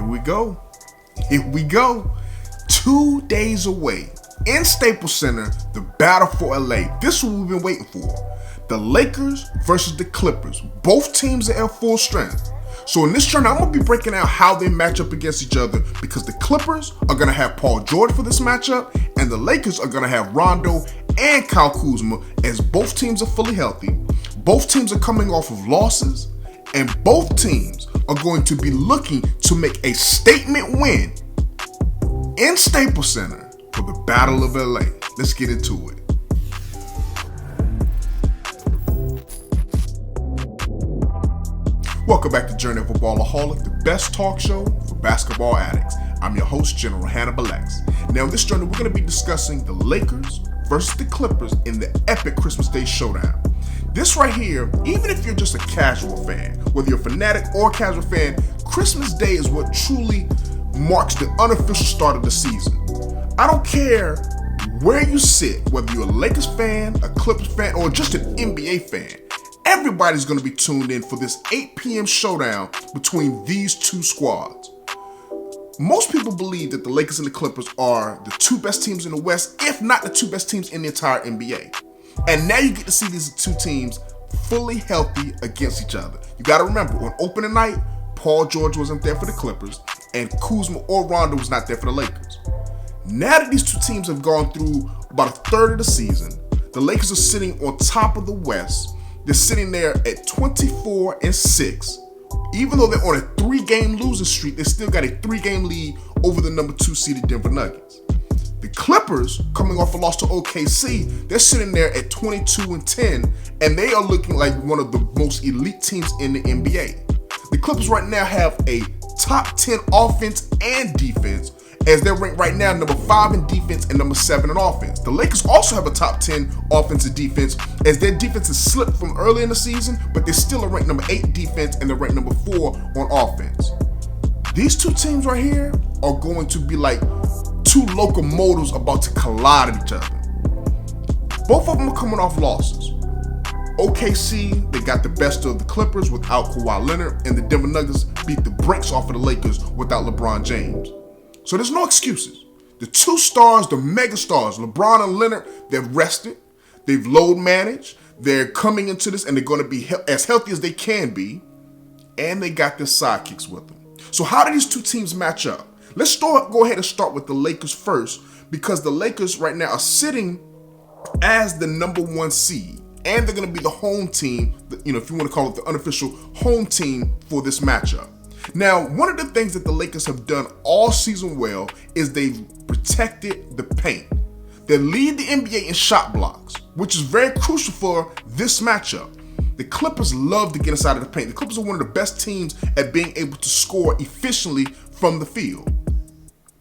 we go. Here we go. 2 days away. In Staples Center, the battle for LA. This is what we've been waiting for. The Lakers versus the Clippers. Both teams are at full strength. So in this journey, I'm going to be breaking out how they match up against each other because the Clippers are going to have Paul George for this matchup and the Lakers are going to have Rondo and Kyle Kuzma as both teams are fully healthy. Both teams are coming off of losses and both teams are going to be looking to make a statement win in Staples Center for the Battle of LA. Let's get into it. Welcome back to Journey of a Ballaholic, the best talk show for basketball addicts. I'm your host, General Hannibal X. Now in this journey, we're going to be discussing the Lakers versus the Clippers in the epic Christmas Day showdown. This right here, even if you're just a casual fan, whether you're a fanatic or a casual fan, Christmas Day is what truly marks the unofficial start of the season. I don't care where you sit, whether you're a Lakers fan, a Clippers fan, or just an NBA fan. Everybody's going to be tuned in for this 8 p.m. showdown between these two squads. Most people believe that the Lakers and the Clippers are the two best teams in the West, if not the two best teams in the entire NBA. And now you get to see these two teams fully healthy against each other. You got to remember, on opening night, Paul George wasn't there for the Clippers, and Kuzma or Rondo was not there for the Lakers. Now that these two teams have gone through about a third of the season, the Lakers are sitting on top of the West. They're sitting there at 24-6. Even though they're on a 3-game losing streak, they still got a 3-game lead over the number 2 seeded Denver Nuggets. The Clippers, coming off a loss to OKC, they're sitting there at 22-10, and they are looking like one of the most elite teams in the NBA. The Clippers right now have a top 10 offense and defense, as they're ranked right now number 5 in defense and number 7 in offense. The Lakers also have a top 10 offense and defense, as their defense has slipped from early in the season, but they still are ranked number 8 defense and they're ranked number 4 on offense. These two teams right here are going to be like two locomotives about to collide at each other. Both of them are coming off losses. OKC, they got the best of the Clippers without Kawhi Leonard, and the Denver Nuggets beat the brakes off of the Lakers without LeBron James. So there's no excuses. The two stars, the mega stars, LeBron and Leonard, they've rested, they've load managed, they're coming into this and they're going to be as healthy as they can be, and they got their sidekicks with them. So how do these two teams match up? Let's go ahead and start with the Lakers first, because the Lakers right now are sitting as the number 1 seed, and they're going to be the home team, if you want to call it the unofficial home team for this matchup. Now, one of the things that the Lakers have done all season well is they've protected the paint. They lead the NBA in shot blocks, which is very crucial for this matchup. The Clippers love to get inside of the paint. The Clippers are one of the best teams at being able to score efficiently from the field.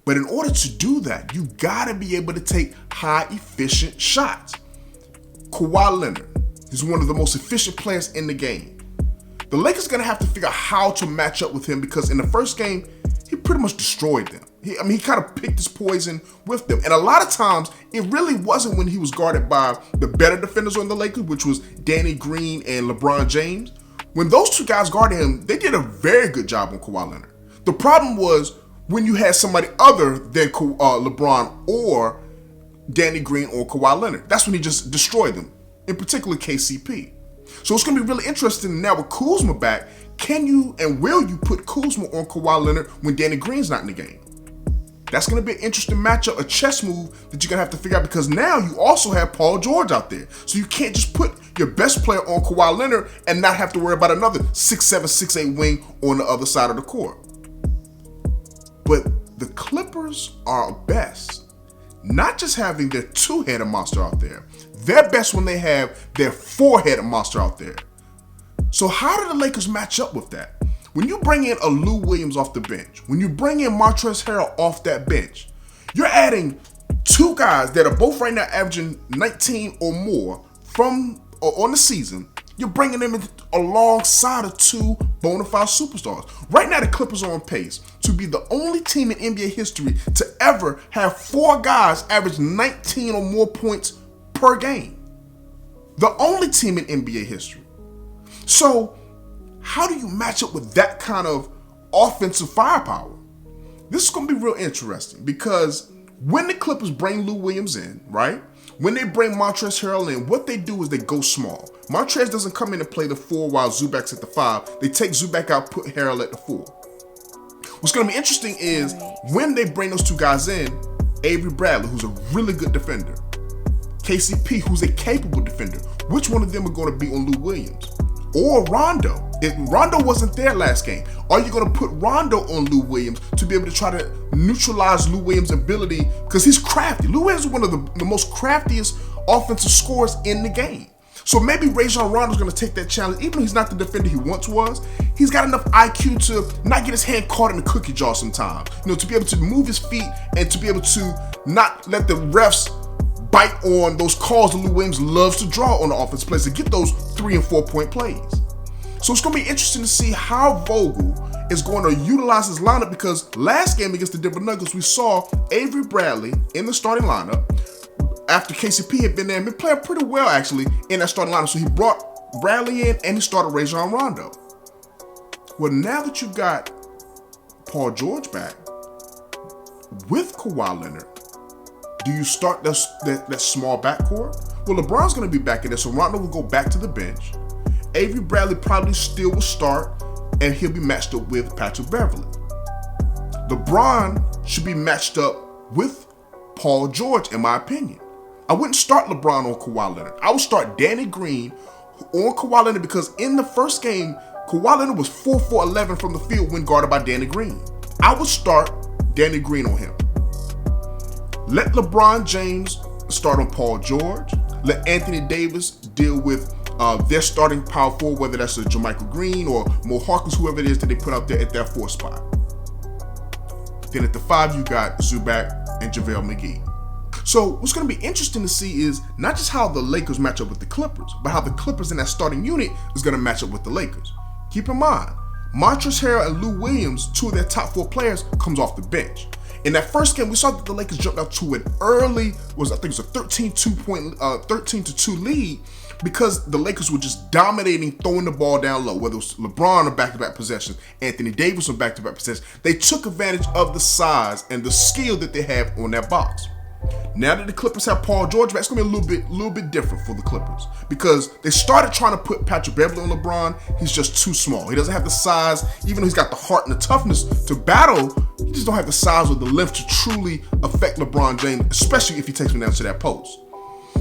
But in order to do that, you gotta be able to take high efficient shots. Kawhi Leonard is one of the most efficient players in the game. The Lakers are going to have to figure out how to match up with him, because in the first game, he pretty much destroyed them. He kind of picked his poison with them. And a lot of times, it really wasn't when he was guarded by the better defenders on the Lakers, which was Danny Green and LeBron James. When those two guys guarded him, they did a very good job on Kawhi Leonard. The problem was when you had somebody other than LeBron or Danny Green or Kawhi Leonard. That's when he just destroyed them, in particular KCP. So it's going to be really interesting now with Kuzma back. Can you and will you put Kuzma on Kawhi Leonard when Danny Green's not in the game? That's going to be an interesting matchup, a chess move that you're going to have to figure out, because now you also have Paul George out there. So you can't just put your best player on Kawhi Leonard and not have to worry about another 6'7", 6'8" wing on the other side of the court. But the Clippers are best, not just having their 2-headed monster out there. They're best when they have their 4-headed monster out there. So how do the Lakers match up with that? When you bring in a Lou Williams off the bench, when you bring in Montrezl Harrell off that bench, you're adding two guys that are both right now averaging 19 or more on the season. You're bringing them in alongside of two bona fide superstars. Right now, the Clippers are on pace to be the only team in NBA history to ever have 4 guys average 19 or more points per game. The only team in NBA history. So how do you match up with that kind of offensive firepower? This is going to be real interesting because when the Clippers bring Lou Williams in, right? When they bring Montrezl Harrell in, what they do is they go small. Montrezl doesn't come in and play the 4 while Zubac's at the 5. They take Zubac out, put Harrell at the 4. What's going to be interesting is when they bring those two guys in, Avery Bradley, who's a really good defender, KCP, who's a capable defender, which one of them are going to be on Lou Williams? Or Rondo? If Rondo wasn't there last game, are you going to put Rondo on Lou Williams to be able to try to neutralize Lou Williams' ability? Because he's crafty. Lou Williams is one of the most craftiest offensive scorers in the game. So maybe Rajon Rondo's going to take that challenge. Even though he's not the defender he once was, he's got enough IQ to not get his hand caught in the cookie jar sometimes. To be able to move his feet and to be able to not let the refs bite on those calls that Lou Williams loves to draw on the offense plays to get those 3 and 4 point plays. So it's going to be interesting to see how Vogel is going to utilize his lineup, because last game against the Denver Nuggets, we saw Avery Bradley in the starting lineup after KCP had been there and been playing pretty well actually in that starting lineup. So he brought Bradley in and he started Rajon Rondo. Well, now that you've got Paul George back with Kawhi Leonard, do you start that small backcourt? Well, LeBron's going to be back in there, so Rondo will go back to the bench. Avery Bradley probably still will start, and he'll be matched up with Patrick Beverley. LeBron should be matched up with Paul George, in my opinion. I wouldn't start LeBron on Kawhi Leonard. I would start Danny Green on Kawhi Leonard, because in the first game, Kawhi Leonard was 4 for 11 from the field when guarded by Danny Green. I would start Danny Green on him. Let LeBron James start on Paul George. Let Anthony Davis deal with their starting power forward, whether that's a JaMychal Green or Mo Harkless, whoever it is that they put out there at that 4 spot. Then at the 5, you got Zubac and JaVale McGee. So what's going to be interesting to see is not just how the Lakers match up with the Clippers, but how the Clippers in that starting unit is going to match up with the Lakers. Keep in mind, Montrezl Harrell and Lou Williams, 2 of their top 4 players, comes off the bench. In that first game, we saw that the Lakers jumped out to an early, I think it was a 13-2 lead, because the Lakers were just dominating, throwing the ball down low, whether it was LeBron on back-to-back possessions, Anthony Davis on back-to-back possessions. They took advantage of the size and the skill that they have on that box. Now that the Clippers have Paul George back, it's going to be a little bit different for the Clippers, because they started trying to put Patrick Beverley on LeBron. He's just too small. He doesn't have the size, even though he's got the heart and the toughness to battle. He just don't have the size or the length to truly affect LeBron James, especially if he takes him down to that post.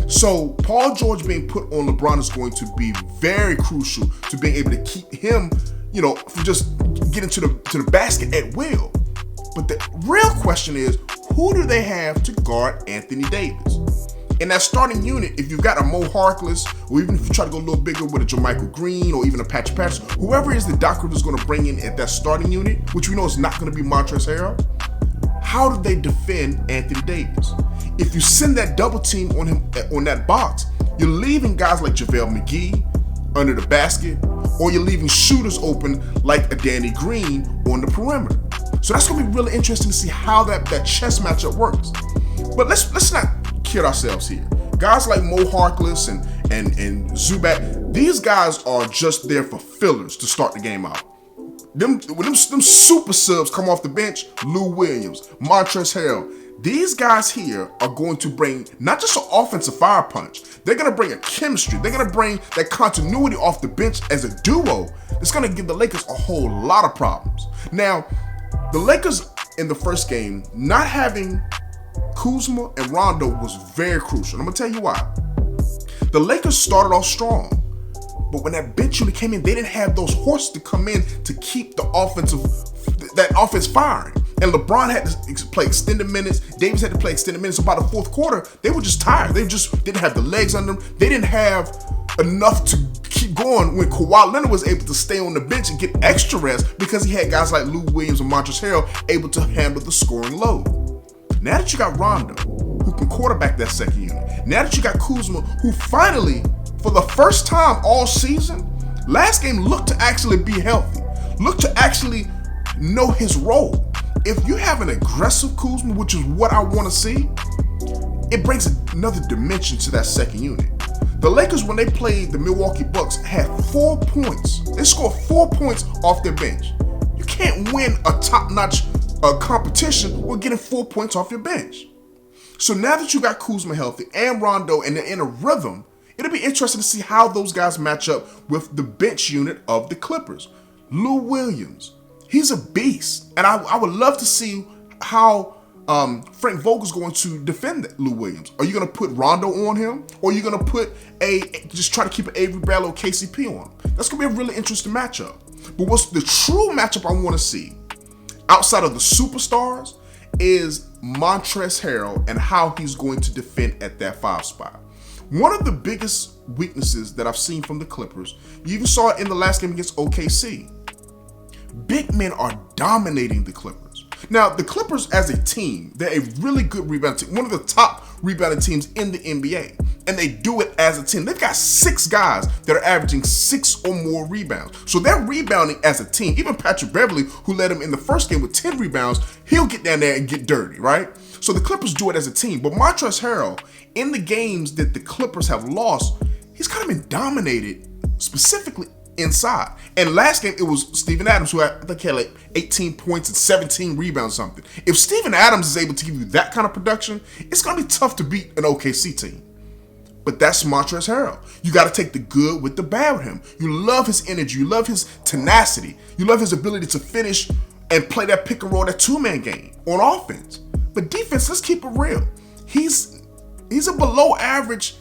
So Paul George being put on LeBron is going to be very crucial to being able to keep him, from just getting to the basket at will. But the real question is, who do they have to guard Anthony Davis? In that starting unit, if you've got a Mo Harkless, or even if you try to go a little bigger with a JaMychal Green or even a Patrick Patterson, whoever is the Doc Rivers going to bring in at that starting unit, which we know is not going to be Montrezl Harrell, how do they defend Anthony Davis? If you send that double team on him on that box, you're leaving guys like JaVale McGee under the basket, or you're leaving shooters open like a Danny Green on the perimeter. So that's going to be really interesting to see how that chess matchup works. But let's not kid ourselves here. Guys like Mo Harkless and Zubac, these guys are just there for fillers to start the game out. When them super subs come off the bench, Lou Williams, Montrezl Harrell, these guys here are going to bring not just an offensive fire punch, they're going to bring a chemistry. They're going to bring that continuity off the bench as a duo that's going to give the Lakers a whole lot of problems. Now, the Lakers in the first game, not having Kuzma and Rondo was very crucial. I'm going to tell you why. The Lakers started off strong, but when that bench unit came in, they didn't have those horses to come in to keep that offense firing. And LeBron had to play extended minutes. Davis had to play extended minutes. So by the fourth quarter, they were just tired. They just didn't have the legs under them. They didn't have enough to keep going when Kawhi Leonard was able to stay on the bench and get extra rest, because he had guys like Lou Williams and Montrezl Harrell able to handle the scoring load. Now that you got Rondo, who can quarterback that second unit, now that you got Kuzma, who finally, for the first time all season, last game looked to actually be healthy, looked to actually know his role. If you have an aggressive Kuzma, which is what I want to see, it brings another dimension to that second unit. The Lakers, when they played the Milwaukee Bucks, had 4 points. They scored 4 points off their bench. You can't win a top-notch competition with getting 4 points off your bench. So now that you got Kuzma healthy and Rondo and they're in a rhythm, it'll be interesting to see how those guys match up with the bench unit of the Clippers. Lou Williams, he's a beast. And I would love to see how Frank Vogel's going to defend Lou Williams. Are you going to put Rondo on him? Or are you going to just try to keep an Avery Bradley or KCP on him? That's going to be a really interesting matchup. But what's the true matchup I want to see, outside of the superstars, is Montrezl Harrell and how he's going to defend at that 5 spot. One of the biggest weaknesses that I've seen from the Clippers, you even saw it in the last game against OKC. Big men are dominating the Clippers. Now, the Clippers as a team, they're a really good rebounding team, one of the top rebounding teams in the NBA. And they do it as a team. They've got 6 guys that are averaging 6 or more rebounds. So they're rebounding as a team. Even Patrick Beverley, who led them in the first game with 10 rebounds, he'll get down there and get dirty, right? So the Clippers do it as a team. But Montrezl Harrell, in the games that the Clippers have lost, he's kind of been dominated, specifically inside. And last game, it was Steven Adams, who I think had like 18 points and 17 rebounds, something. If Steven Adams is able to give you that kind of production, it's going to be tough to beat an OKC team. But that's Montrezl Harrell. You got to take the good with the bad with him. You love his energy. You love his tenacity. You love his ability to finish and play that pick and roll, that 2-man game on offense. But defense, let's keep it real. He's a below average,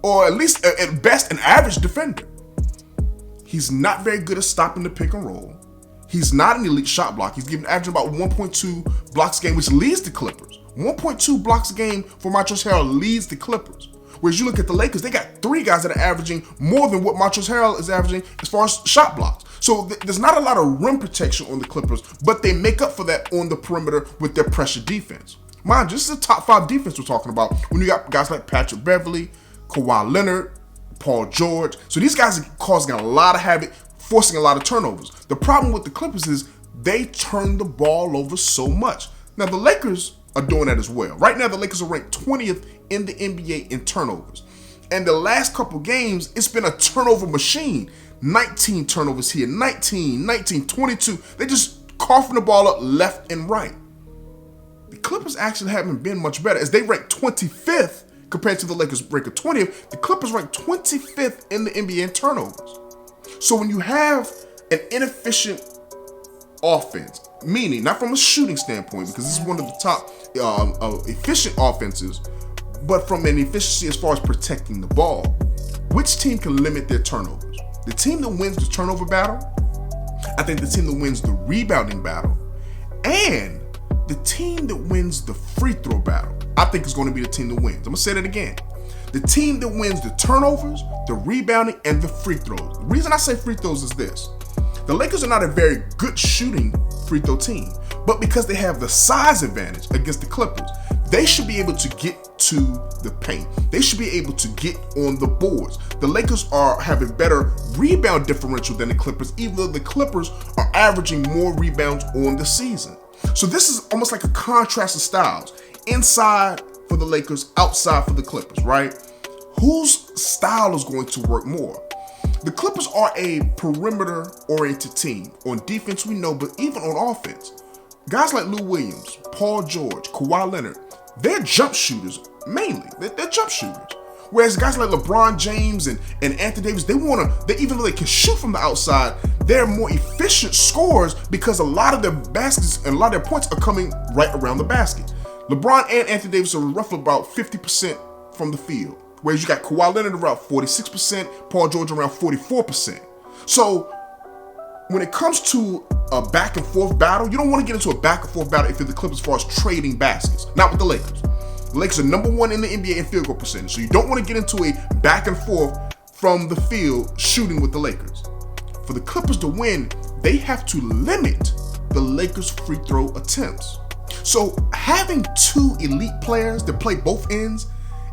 or at least at best an average defender. He's not very good at stopping the pick and roll. He's not an elite shot block. He's averaging about 1.2 blocks a game, which leads the Clippers. 1.2 blocks a game for Montrezl Harrell leads the Clippers. Whereas you look at the Lakers, they got 3 guys that are averaging more than what Montrezl Harrell is averaging as far as shot blocks. So there's not a lot of rim protection on the Clippers, but they make up for that on the perimeter with their pressure defense. Mind you, this is a top 5 defense we're talking about when you got guys like Patrick Beverley, Kawhi Leonard, Paul George. So these guys are causing a lot of havoc, forcing a lot of turnovers. The problem with the Clippers is they turn the ball over so much. Now the Lakers are doing that as well. Right now the Lakers are ranked 20th in the NBA in turnovers. And the last couple games, it's been a turnover machine. 19 turnovers here, 19, 22. They just coughing the ball up left and right. The Clippers actually haven't been much better, as they rank 25th compared to the Lakers rank 20th. The Clippers rank 25th in the NBA in turnovers. So when you have an inefficient offense, meaning not from a shooting standpoint, because this is one of the top efficient offenses, but from an efficiency as far as protecting the ball, which team can limit their turnovers? The team that wins the turnover battle, I think the team that wins the rebounding battle, and the team that wins the free throw battle, I think is going to be the team that wins. I'm going to say that again. The team that wins the turnovers, the rebounding, and the free throws. The reason I say free throws is this. The Lakers are not a very good shooting free throw team, but because they have the size advantage against the Clippers, they should be able to get to the paint. They should be able to get on the boards. The Lakers are having better rebound differential than the Clippers, even though the Clippers are averaging more rebounds on the season. So this is almost like a contrast of styles. Inside for the Lakers, outside for the Clippers, right? Whose style is going to work more? The Clippers are a perimeter-oriented team. On defense, we know, but even on offense, guys like Lou Williams, Paul George, Kawhi Leonard, they're jump shooters, mainly. They're jump shooters. Whereas guys like LeBron James and Anthony Davis, even though they can shoot from the outside, they're more efficient scorers because a lot of their baskets and a lot of their points are coming right around the basket. LeBron and Anthony Davis are roughly about 50% from the field. Whereas you got Kawhi Leonard around 46%, Paul George around 44%. So when it comes to a back and forth battle, you don't want to get into a back and forth battle if you're the Clippers as far as trading baskets. Not with the Lakers. The Lakers are number 1 in the NBA in field goal percentage. So you don't want to get into a back and forth from the field shooting with the Lakers. For the Clippers to win, they have to limit the Lakers' free throw attempts. So having 2 elite players that play both ends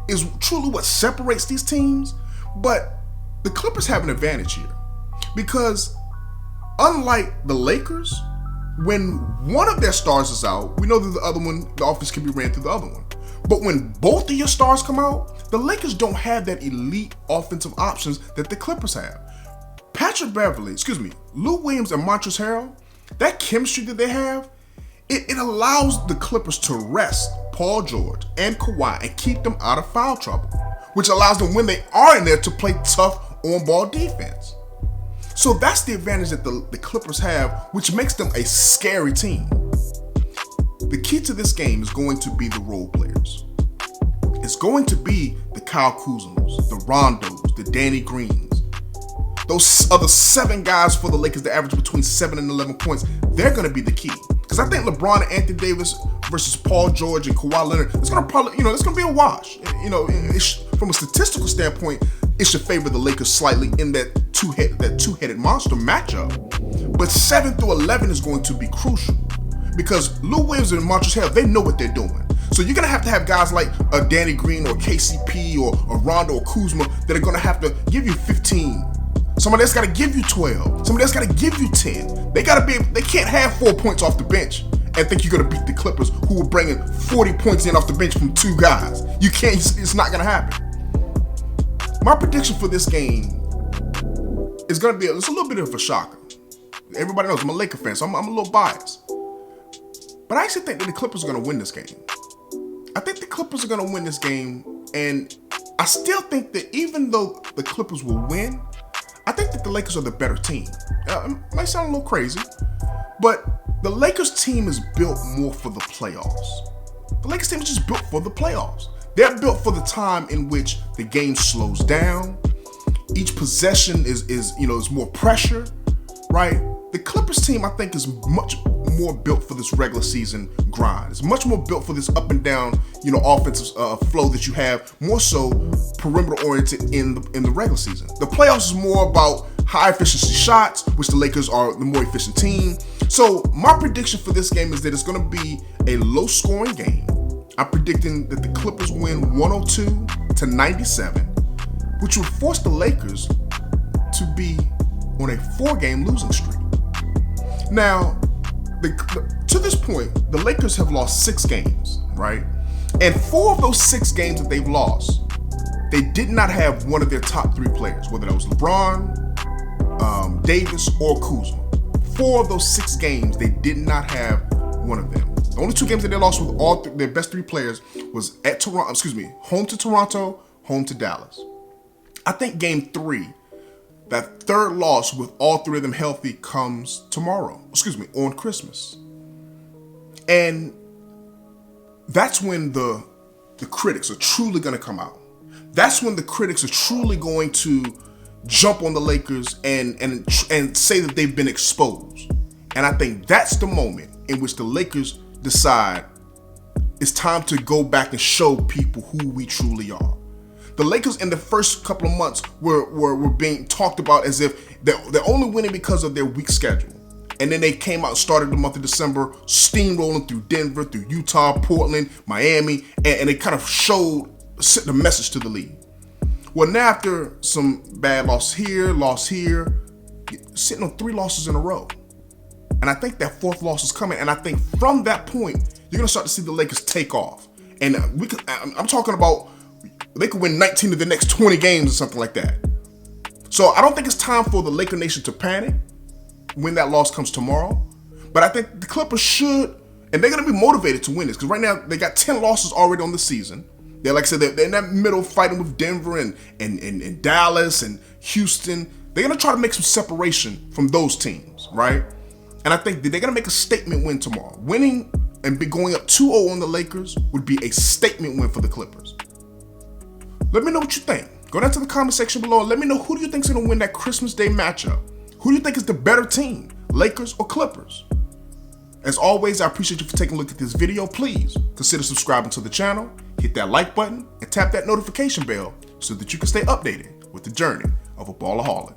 is truly what separates these teams. But the Clippers have an advantage here because unlike the Lakers, when one of their stars is out, we know that the other one, the offense can be ran through the other one. But when both of your stars come out, the Lakers don't have that elite offensive options that the Clippers have. Lou Williams and Montrezl Harrell, that chemistry that they have It allows the Clippers to rest Paul George and Kawhi and keep them out of foul trouble, which allows them, when they are in there, to play tough on-ball defense. So that's the advantage that the Clippers have, which makes them a scary team. The key to this game is going to be the role players. It's going to be the Kyle Kuzmas, the Rondos, the Danny Greens. Those other 7 guys for the Lakers that average between 7 and 11 points, they're going to be the key. Because I think LeBron and Anthony Davis versus Paul George and Kawhi Leonard, it's going to probably, it's going to be a wash. From a statistical standpoint, it should favor the Lakers slightly in that two-headed monster matchup. But 7 through 11 is going to be crucial because Lou Williams and Montrezl Harrell, they know what they're doing. So you're going to have guys like a Danny Green or KCP or a Rondo or Kuzma that are going to have to give you 15. Somebody else got to give you 12. Somebody else got to give you 10. They can't have 4 points off the bench and think you're going to beat the Clippers, who are bringing 40 points in off the bench from 2 guys. You can't. It's not going to happen. My prediction for this game is going to be it's a little bit of a shocker. Everybody knows I'm a Laker fan, so I'm a little biased. But I actually think that the Clippers are going to win this game. I think the Clippers are going to win this game, and I still think that even though the Clippers will win, I think that the Lakers are the better team. It might sound a little crazy, but the Lakers team is built more for the playoffs. The Lakers team is just built for the playoffs. They're built for the time in which the game slows down. Each possession is more pressure, right? The Clippers team, I think, is much more built for this regular season grind. It's much more built for this up and down, offensive flow that you have, more so perimeter oriented in the regular season. The playoffs is more about high efficiency shots, which the Lakers are the more efficient team. So my prediction for this game is that it's going to be a low scoring game. I'm predicting that the Clippers win 102-97, which would force the Lakers to be on a 4-game losing streak. Now, to this point, the Lakers have lost 6 games, right? And 4 of those 6 games that they've lost, they did not have one of their top 3 players, whether that was LeBron, Davis, or Kuzma. 4 of those 6 games, they did not have one of them. The only 2 games that they lost with all their best 3 players was home to Toronto, home to Dallas. I think game 3, that 3rd loss with all 3 of them healthy, comes on Christmas. And that's when the critics are truly going to come out. That's when the critics are truly going to jump on the Lakers and say that they've been exposed. And I think that's the moment in which the Lakers decide it's time to go back and show people who we truly are. The Lakers in the first couple of months were being talked about as if they're only winning because of their weak schedule. And then they came out and started the month of December steamrolling through Denver, through Utah, Portland, Miami, and they kind of sent the message to the league. Well, now after some bad loss here, sitting on 3 losses in a row. And I think that 4th loss is coming. And I think from that point, you're going to start to see the Lakers take off. And I'm talking about they could win 19 of the next 20 games or something like that. So I don't think it's time for the Laker Nation to panic when that loss comes tomorrow. But I think the Clippers should, and they're going to be motivated to win this. Because right now, they got 10 losses already on the season. They're, like I said, they're in that middle fighting with Denver and Dallas and Houston. They're going to try to make some separation from those teams, right? And I think that they're going to make a statement win tomorrow. Winning and be going up 2-0 on the Lakers would be a statement win for the Clippers. Let me know what you think. Go down to the comment section below and let me know who do you think is going to win that Christmas Day matchup. Who do you think is the better team, Lakers or Clippers? As always, I appreciate you for taking a look at this video. Please consider subscribing to the channel, hit that like button, and tap that notification bell so that you can stay updated with the journey of a Ballaholic.